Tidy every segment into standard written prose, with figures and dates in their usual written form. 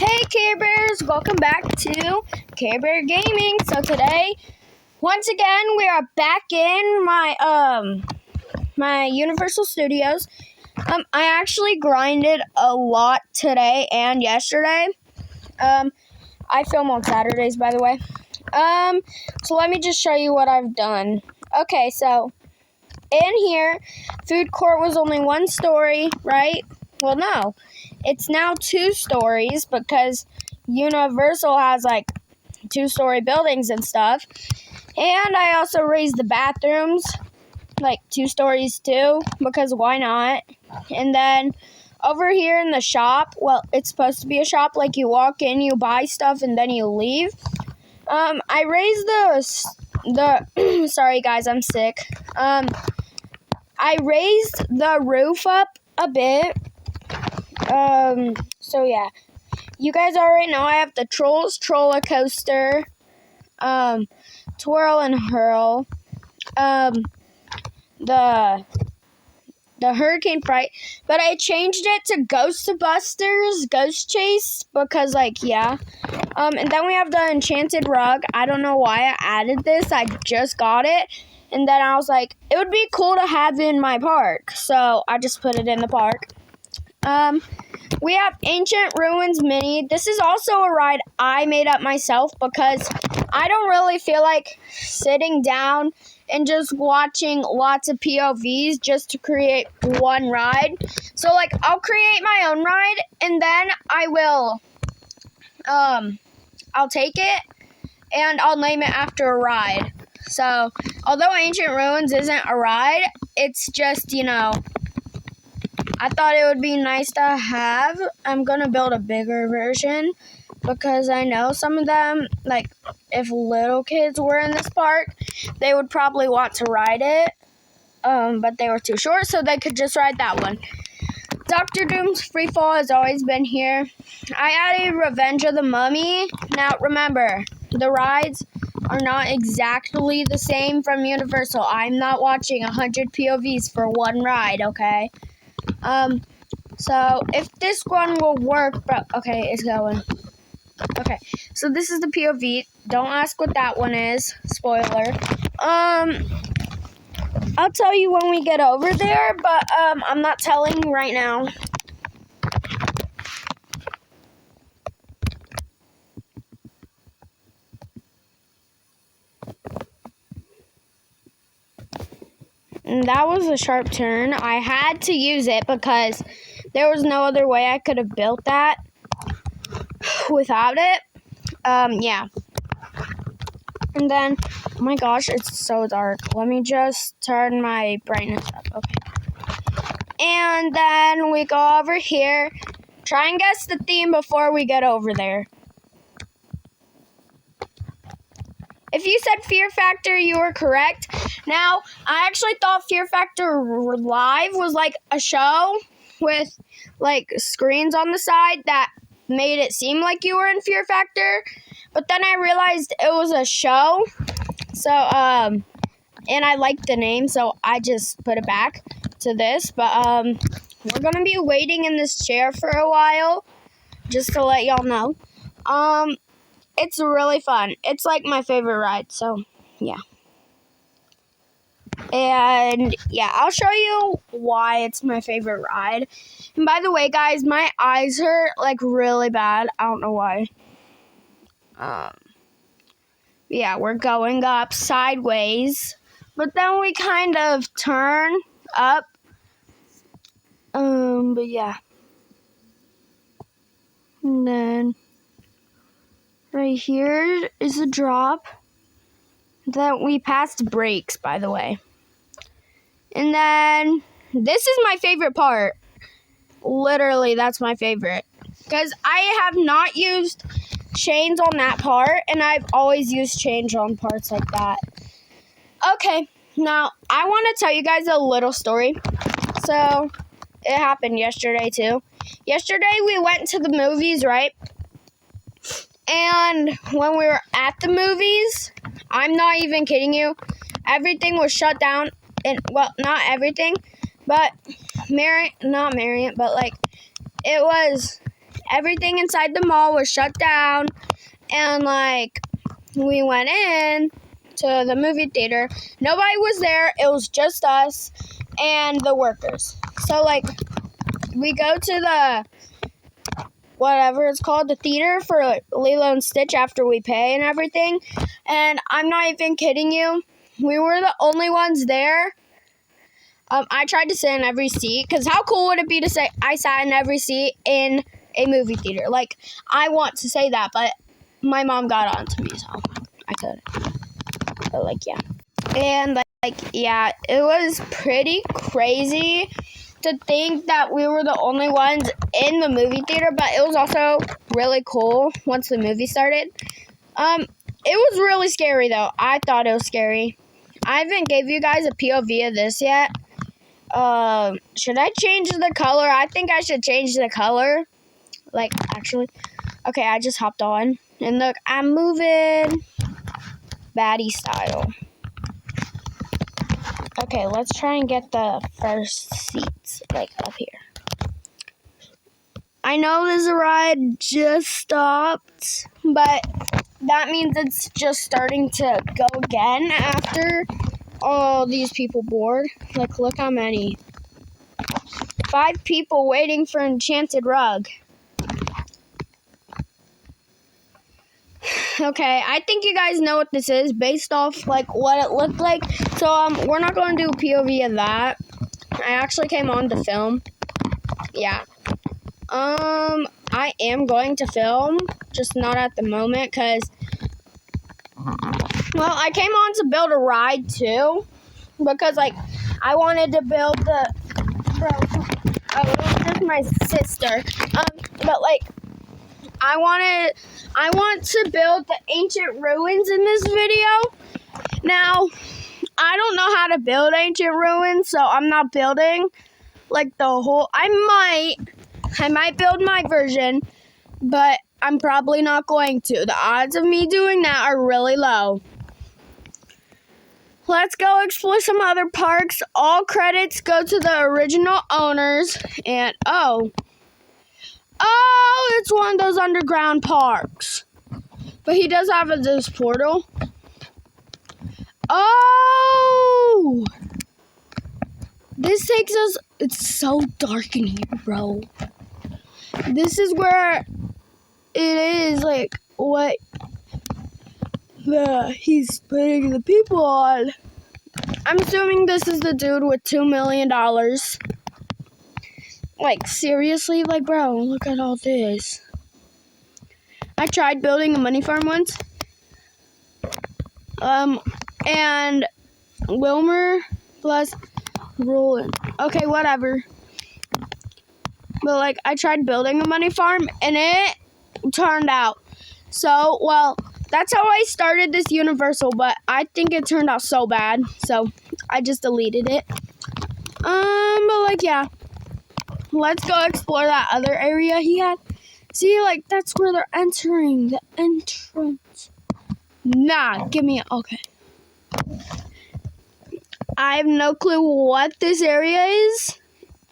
Hey Care Bears, welcome back to Care Bear Gaming. So today, once again, we are back in my Universal Studios. I actually grinded a lot today and yesterday. I film on Saturdays, by the way. So let me just show you what I've done. Okay, so in here, food court was only one story, right? Well, no, it's now 2 stories because Universal has like 2-story buildings and stuff. And I also raised the bathrooms like 2 stories too, because why not? And then over here in the shop, well, it's supposed to be a shop, like you walk in, you buy stuff, and then you leave. I raised the sorry guys, I'm sick. I raised the roof up a bit. So yeah, you guys already know I have the Trolls Troller Coaster, Twirl and Hurl, the Hurricane Fright, but I changed it to Ghostbusters Ghost Chase because, like, yeah. And then we have the Enchanted Rug. I don't know why I added this. I just got it. And then I was like, it would be cool to have in my park. So I just put it in the park. We have Ancient Ruins Mini. This is also a ride I made up myself because I don't really feel like sitting down and just watching lots of POVs just to create one ride. So, like, I'll create my own ride, and then I will, I'll take it, and I'll name it after a ride. So, although Ancient Ruins isn't a ride, it's just, you know, I thought it would be nice to have. I'm going to build a bigger version because I know some of them, like, if little kids were in this park, they would probably want to ride it, but they were too short, so they could just ride that one. Dr. Doom's Freefall has always been here. I added Revenge of the Mummy. Now, remember, the rides are not exactly the same from Universal. I'm not watching 100 POVs for one ride, okay? So if this one will work, but okay, it's going. Okay, so this is the POV. Don't ask what that one is. Spoiler. I'll tell you when we get over there, but I'm not telling you right now. And that was a sharp turn. I had to use it because there was no other way I could have built that without it. Yeah. And then, oh my gosh, it's so dark. Let me just turn my brightness up. Okay. And then we go over here. Try and guess the theme before we get over there. If you said Fear Factor, you were correct. Now, I actually thought Fear Factor Live was like a show with like screens on the side that made it seem like you were in Fear Factor. But then I realized it was a show. So, and I liked the name, so I just put it back to this. But we're going to be waiting in this chair for a while, just to let y'all know. It's really fun. It's like my favorite ride, so yeah. And yeah, I'll show you why it's my favorite ride. And by the way, guys, my eyes hurt like really bad. I don't know why. Yeah, we're going up sideways, but then we kind of turn up. But yeah. And then right here is a drop that we passed brakes, by the way. And then this is my favorite part. Literally, that's my favorite. Because I have not used chains on that part, and I've always used chains on parts like that. Okay, now I want to tell you guys a little story. So, it happened yesterday too. Yesterday we went to the movies, right? And when we were at the movies, I'm not even kidding you, everything was shut down. And, well, not everything, but not Marriott, but like, it was everything inside the mall was shut down, and like we went in to the movie theater. Nobody was there. It was just us and the workers. So like we go to the whatever it's called, the theater for like, Lilo and Stitch after we pay and everything. And I'm not even kidding you. We were the only ones there. I tried to sit in every seat, because how cool would it be to say I sat in every seat in a movie theater? Like, I want to say that, but my mom got on to me, so I couldn't. But, like, yeah. And, like, yeah, it was pretty crazy to think that we were the only ones in the movie theater, but it was also really cool once the movie started. It was really scary, though. I thought it was scary. I haven't gave you guys a POV of this yet. Should I change the color? I think I should change the color. Like, actually. Okay, I just hopped on. And look, I'm moving baddie style. Okay, let's try and get the first seats, like, up here. I know this ride just stopped, but that means it's just starting to go again after all these people board. Like, look how many. 5 people waiting for Enchanted Rug. Okay, I think you guys know what this is based off, like, what it looked like. So, we're not going to do a POV of that. I actually came on to film. Yeah. I am going to film, just not at the moment, because, well, I came on to build a ride, too, because, like, I wanted to build the, it was just my sister, but, like, I want to build the ancient ruins in this video. Now, I don't know how to build ancient ruins, so I'm not building, like, the whole, I might build my version, but I'm probably not going to. The odds of me doing that are really low. Let's go explore some other parks. All credits go to the original owners. And, oh, it's one of those underground parks. But he does have this portal. Oh! This takes us, it's so dark in here, bro. This is where it is, like, what he's putting the people on. I'm assuming this is the dude with $2 million. Like, seriously? Like, bro, look at all this. I tried building a money farm once. And Wilmer plus Roland. Okay, whatever. But, like, I tried building a money farm, and it turned out. So, well, that's how I started this Universal, but I think it turned out so bad, so I just deleted it. But, like, yeah. Let's go explore that other area he had. See, like, that's where they're entering, the entrance. Nah, give me okay. I have no clue what this area is,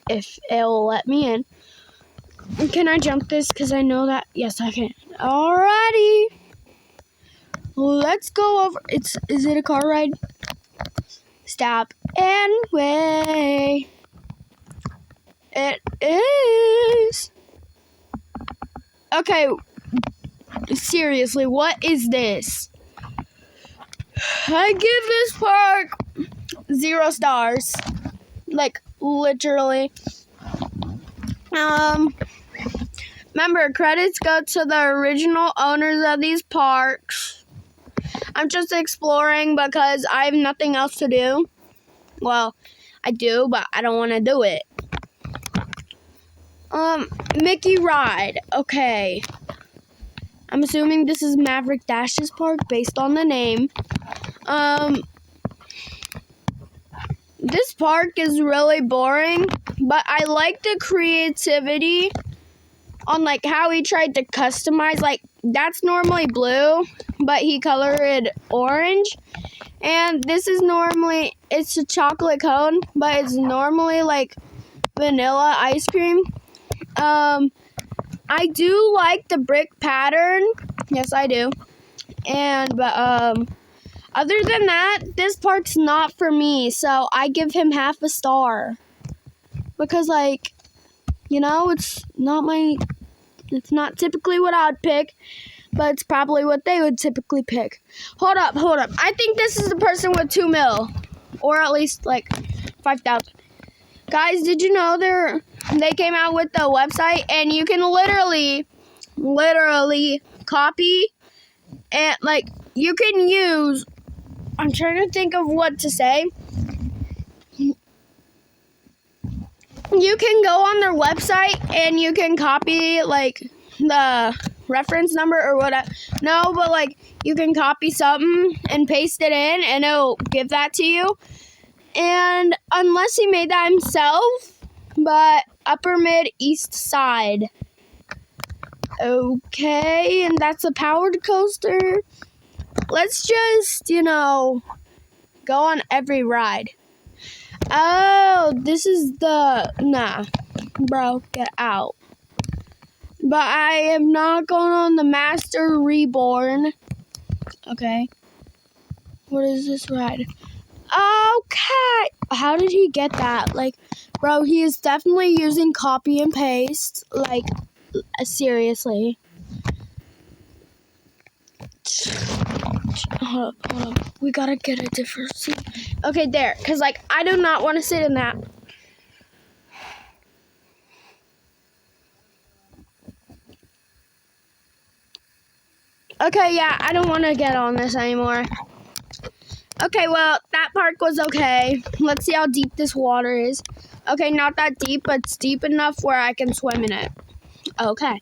if it'll let me in. Can I jump this? Because I know that. Yes, I can. Alrighty. Let's go over. Is it a car ride? Stop and wait. It is. Okay. Seriously, what is this? I give this park 0 stars. Like, literally. Remember, credits go to the original owners of these parks. I'm just exploring because I have nothing else to do. Well, I do, but I don't want to do it. Mickey Ride. Okay. I'm assuming this is Maverick Dash's park based on the name. This park is really boring, but I like the creativity on, like, how he tried to customize. Like, that's normally blue, but he colored it orange. And this is normally, it's a chocolate cone, but it's normally, like, vanilla ice cream. I do like the brick pattern. Yes, I do. But other than that, this part's not for me. So I give him half a star because, like, you know, it's not typically what I'd pick, but it's probably what they would typically pick. Hold up. I think this is the person with 2 mil, or at least like 5,000. Guys, did you know they came out with the website and you can literally copy and like you can use. I'm trying to think of what to say. You can go on their website and you can copy like the reference number or whatever. No, but like you can copy something and paste it in and it'll give that to you. And unless he made that himself, but upper mid east side. Okay, and that's a powered coaster. Let's just, go on every ride. Oh, this is nah, bro, get out. But I am not going on the Master Reborn. Okay. What is this ride? Okay. How did he get that? Like, bro, he is definitely using copy and paste. Like, seriously. Hold up. We gotta get a different seat. Okay, there. Because, like, I do not want to sit in that. Okay, yeah, I don't want to get on this anymore. Okay, well, that park was okay. Let's see how deep this water is. Okay, not that deep, but it's deep enough where I can swim in it. Okay.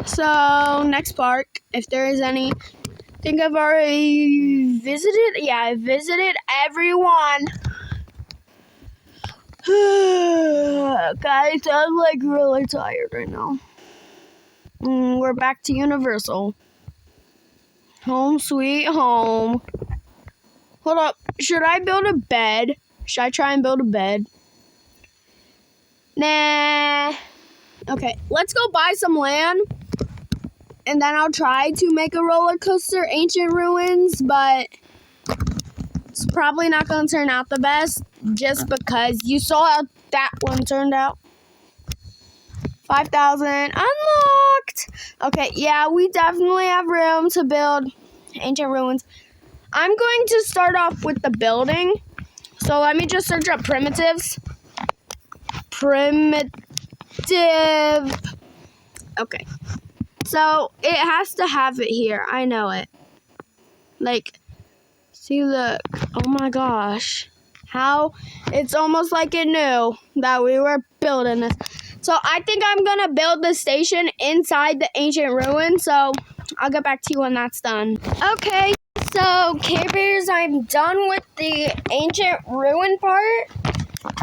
So, next park, if there is any. I think I've already visited. Yeah, I visited everyone. Guys, I'm like really tired right now. We're back to Universal. Home sweet home. Hold up. Should I build a bed? Should I try and build a bed? Nah. Okay, let's go buy some land. And then I'll try to make a roller coaster, Ancient Ruins, but it's probably not going to turn out the best just because you saw how that one turned out. 5,000 unlocked. Okay, yeah, we definitely have room to build Ancient Ruins. I'm going to start off with the building. So let me just search up primitives. Primitive. Okay. So it has to have it here. I know it. Like, see, look. Oh my gosh. How it's almost like it knew that we were building this. So I think I'm going to build the station inside the Ancient Ruin. So I'll get back to you when that's done. Okay, so Care Bears, I'm done with the Ancient Ruin part.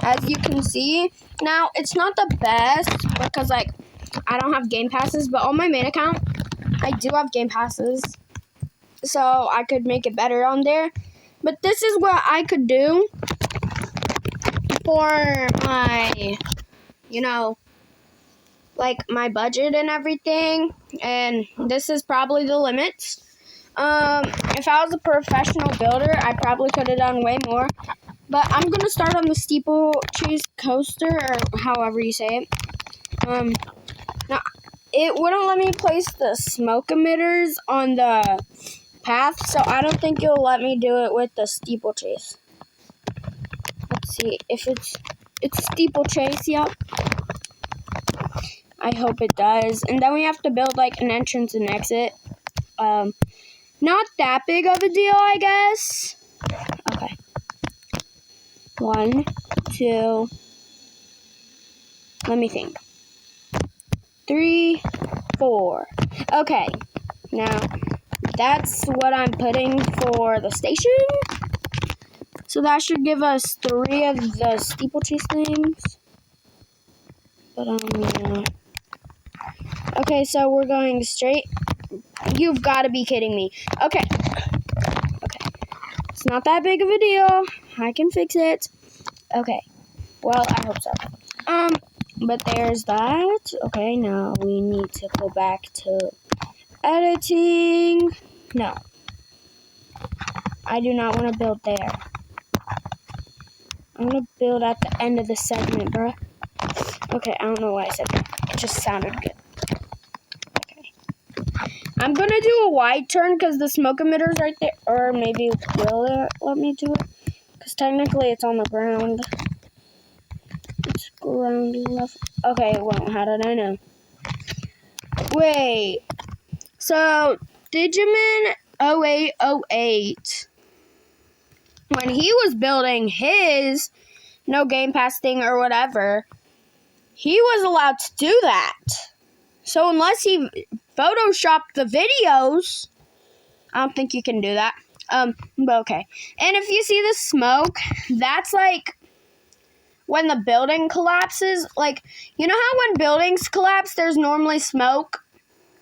As you can see. Now, it's not the best because, like, I don't have game passes. But on my main account, I do have game passes. So I could make it better on there. But this is what I could do for my, like my budget and everything. And this is probably the limits. If I was a professional builder, I probably could have done way more. But I'm going to start on the steeplechase coaster, or however you say it. Now, it wouldn't let me place the smoke emitters on the path, so I don't think it'll let me do it with the steeplechase. Let's see if it's steeplechase, yep. I hope it does. And then we have to build like an entrance and exit. Not that big of a deal, I guess. Okay. 1, 2. Let me think. 3, 4. Okay. Now, that's what I'm putting for the station. So that should give us 3 of the steeplechase things. But, yeah. Okay, so we're going straight. You've got to be kidding me. Okay. It's not that big of a deal. I can fix it. Okay. Well, I hope so. But there's that. Okay, now we need to go back to editing. No. I do not want to build there. I'm going to build at the end of the segment, bruh. Okay, I don't know why I said that. It just sounded good. Okay. I'm going to do a wide turn because the smoke emitter's right there. Or maybe will it let me do it? Because technically it's on the ground. It's ground level. Okay, it won't. How did I know? Wait. So, Digimin 0808, when he was building his no Game Pass thing or whatever, he was allowed to do that. So unless he photoshopped the videos, I don't think you can do that. But okay. And if you see the smoke, that's like when the building collapses. Like, you know how when buildings collapse, there's normally smoke?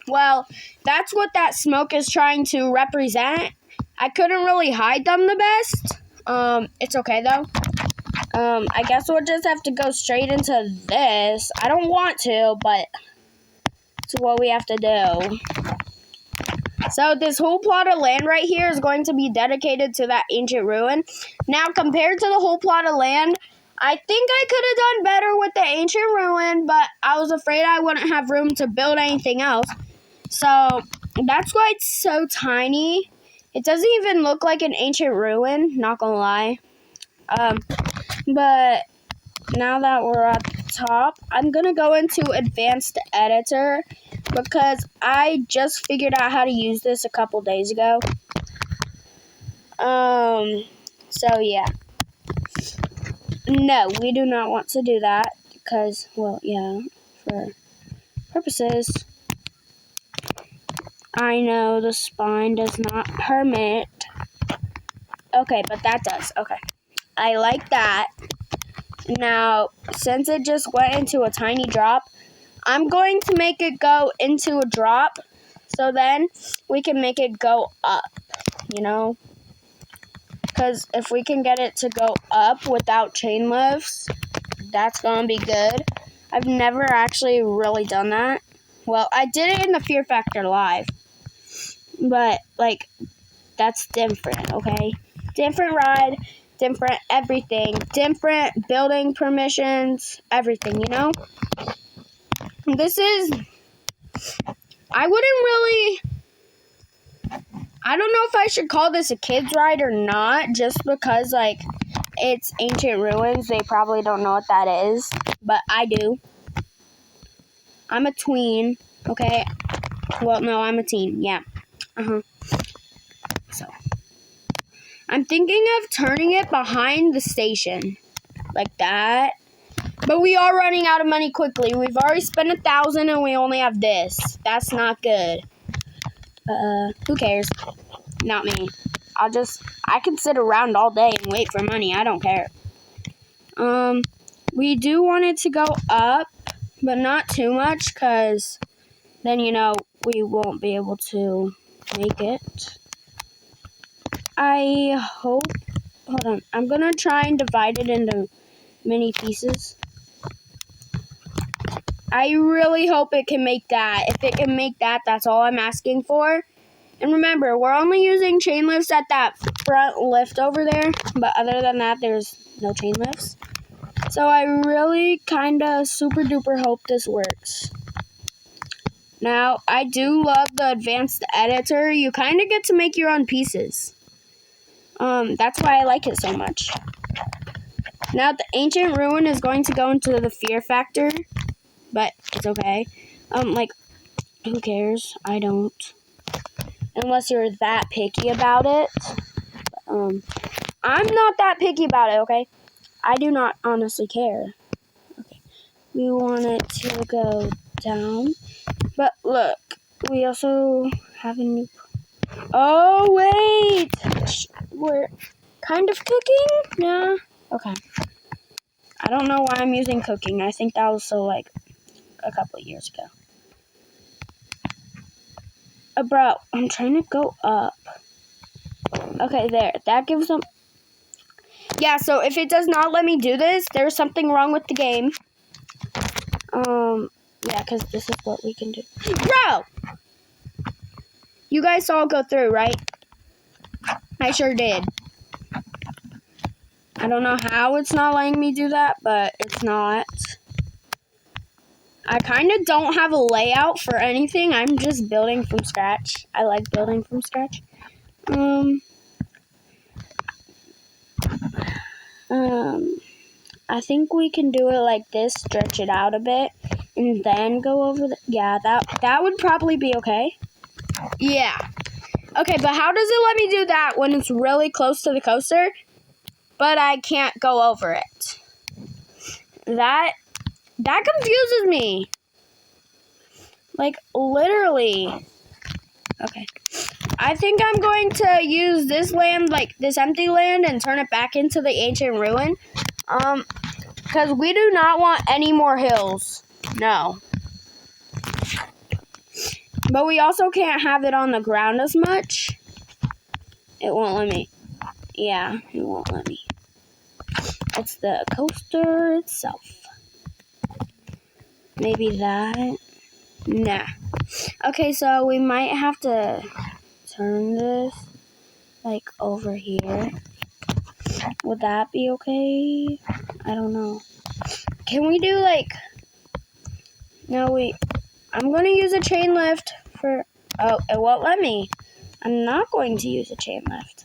Well, that's what that smoke is trying to represent. I couldn't really hide them the best. It's okay though. I guess we'll just have to go straight into this. I don't want to, but it's what we have to do. So this whole plot of land right here is going to be dedicated to that ancient ruin. Now, compared to the whole plot of land, I think I could have done better with the ancient ruin, but I was afraid I wouldn't have room to build anything else. So that's why it's so tiny. It doesn't even look like an ancient ruin, not gonna lie. But now that we're at the top, I'm gonna go into advanced editor because I just figured out how to use this a couple days ago. So yeah. No, we do not want to do that because, well, yeah, for purposes. I know the spine does not permit. Okay, but that does. Okay. I like that. Now, since it just went into a tiny drop, I'm going to make it go into a drop. So then we can make it go up, you know? Because if we can get it to go up without chain lifts, that's going to be good. I've never actually really done that. Well, I did it in the Fear Factor Live. But, like, that's different, okay? Different ride, different everything. Different building permissions, everything, you know? This is... I wouldn't really... I don't know if I should call this a kid's ride or not, just because, like, it's ancient ruins. They probably don't know what that is, but I do. I'm a tween, okay? Well, no, I'm a teen, yeah. So, I'm thinking of turning it behind the station, like that. But we are running out of money quickly. We've already spent 1,000 and we only have this. That's not good. Who cares? Not me. I can sit around all day and wait for money. I don't care. We do want it to go up, but not too much, because then, you know, we won't be able to make it. I hope... Hold on. I'm going to try and divide it into mini pieces. I really hope it can make that. If it can make that, that's all I'm asking for. And remember, we're only using chain lifts at that front lift over there. But other than that, there's no chain lifts. So I really kind of super duper hope this works. Now, I do love the advanced editor. You kind of get to make your own pieces. That's why I like it so much. Now, the ancient ruin is going to go into the Fear Factor. But it's okay. Like, who cares? I don't. Unless you're that picky about it. I'm not that picky about it, okay? I do not honestly care. Okay. We want it to go down. But look, we also have a new... Oh, wait! We're kind of cooking? Yeah. Okay. I don't know why I'm using cooking. I think that was so, like, a couple of years ago. Bro, I'm trying to go up. Okay, there. That gives them... Yeah, so if it does not let me do this, there's something wrong with the game. Yeah, because this is what we can do. Bro! You guys saw it go through, right? I sure did. I don't know how it's not letting me do that, but it's not. I kind of don't have a layout for anything. I'm just building from scratch. I like building from scratch. I think we can do it like this, stretch it out a bit, and then go over the... Yeah, that would probably be okay. Yeah. Okay, but how does it let me do that when it's really close to the coaster, but I can't go over it? That confuses me. Like, literally. Okay. I think I'm going to use this land, like this empty land, and turn it back into the ancient ruin. Because we do not want any more hills. No. But we also can't have it on the ground as much. It won't let me. Yeah, it won't let me. It's the coaster itself. Maybe that. Nah. Okay, so we might have to turn this like over here. Would that be okay? I don't know. Can we do like... No, wait. I'm going to use a chain lift for... Oh, it won't let me. I'm not going to use a chain lift.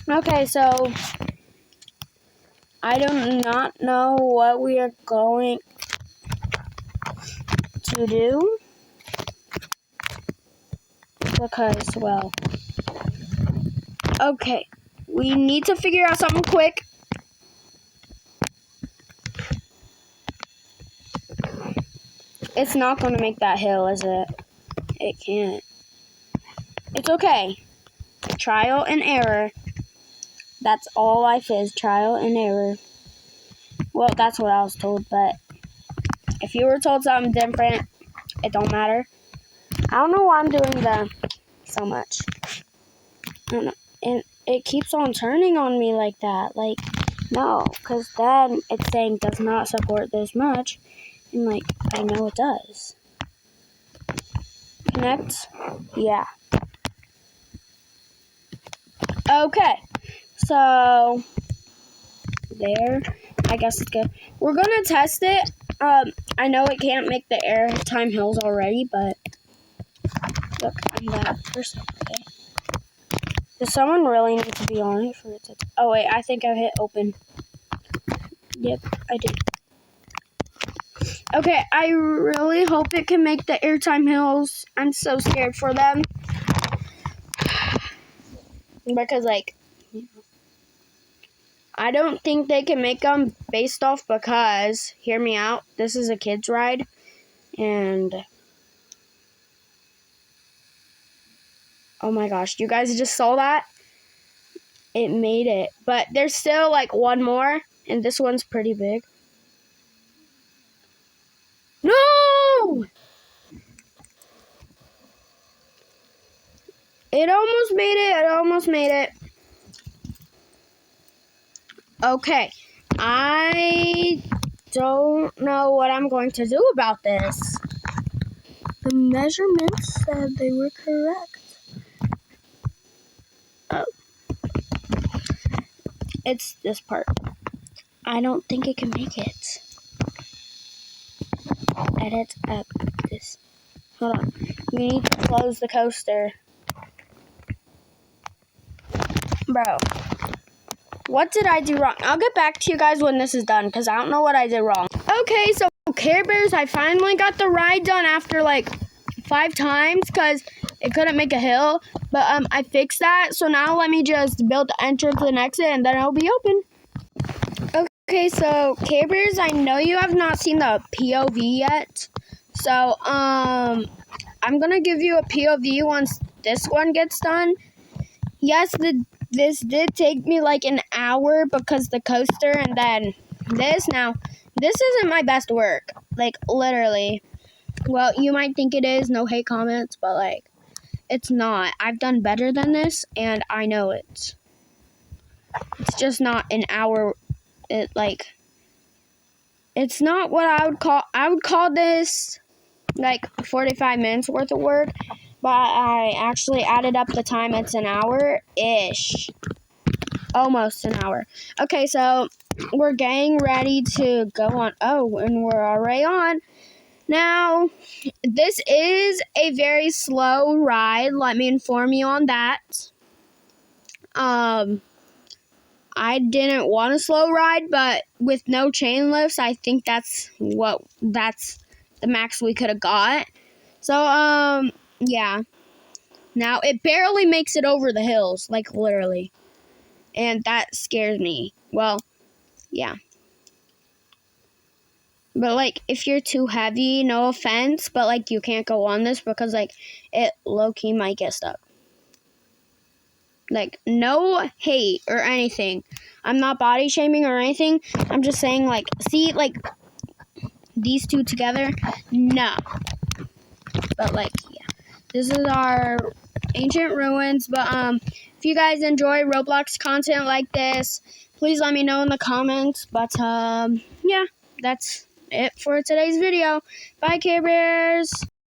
Okay, so... I do not know what we are going to do. Because, well... Okay. We need to figure out something quick. It's not going to make that hill, is it? It can't. It's okay. Trial and error. That's all life is. Trial and error. Well, that's what I was told, but if you were told something different, it don't matter. I don't know why I'm doing that so much. I don't know. And it keeps on turning on me like that. Like, no, because then it's saying does not support this much. And, like, I know it does. Connect. Yeah. Okay. So, there. I guess it's good. We're going to test it. I know it can't make the airtime hills already, but look, I'm that person, okay? Does someone really need to be on it for it to... Oh, wait, I think I hit open. Yep, I did. Okay, I really hope it can make the airtime hills. I'm so scared for them. Because, like, I don't think they can make them based off because, hear me out, this is a kid's ride. And, oh my gosh, you guys just saw that? It made it. But there's still, like, one more, and this one's pretty big. No! It almost made it. It almost made it. Okay. I don't know what I'm going to do about this. The measurements said they were correct. Oh. It's this part. I don't think it can make it. Edit up this. Hold on. We need to close the coaster. Bro. What did I do wrong? I'll get back to you guys when this is done because I don't know what I did wrong. Okay, so Care Bears, I finally got the ride done after like 5 times because it couldn't make a hill. But I fixed that. So now let me just build the entrance and exit and then it'll be open. Okay, so Care Bears, I know you have not seen the POV yet. So I'm going to give you a POV once this one gets done. Yes, this did take me like an hour because the coaster and then this. Now, this isn't my best work. Like, literally. Well, you might think it is. No hate comments. But, like, it's not. I've done better than this, and I know it. It's just not an hour. It, like, it's not what I would call this like 45 minutes worth of work, but I actually added up the time. It's an hour-ish. Almost an hour. Okay, so we're getting ready to go on. Oh, and we're already on. Now, this is a very slow ride. Let me inform you on that. I didn't want a slow ride, but with no chain lifts, I think that's the max we could have got. So, yeah. Now, it barely makes it over the hills, like literally. And that scares me. Well, yeah. But, like, if you're too heavy, no offense, but, like, you can't go on this because, like, it low-key might get stuck. Like, no hate or anything. I'm not body shaming or anything. I'm just saying, like, see, like, these two together? No. But, like, yeah. This is our ancient ruins. But, if you guys enjoy Roblox content like this, please let me know in the comments. But, yeah, that's it for today's video. Bye, Care Bears.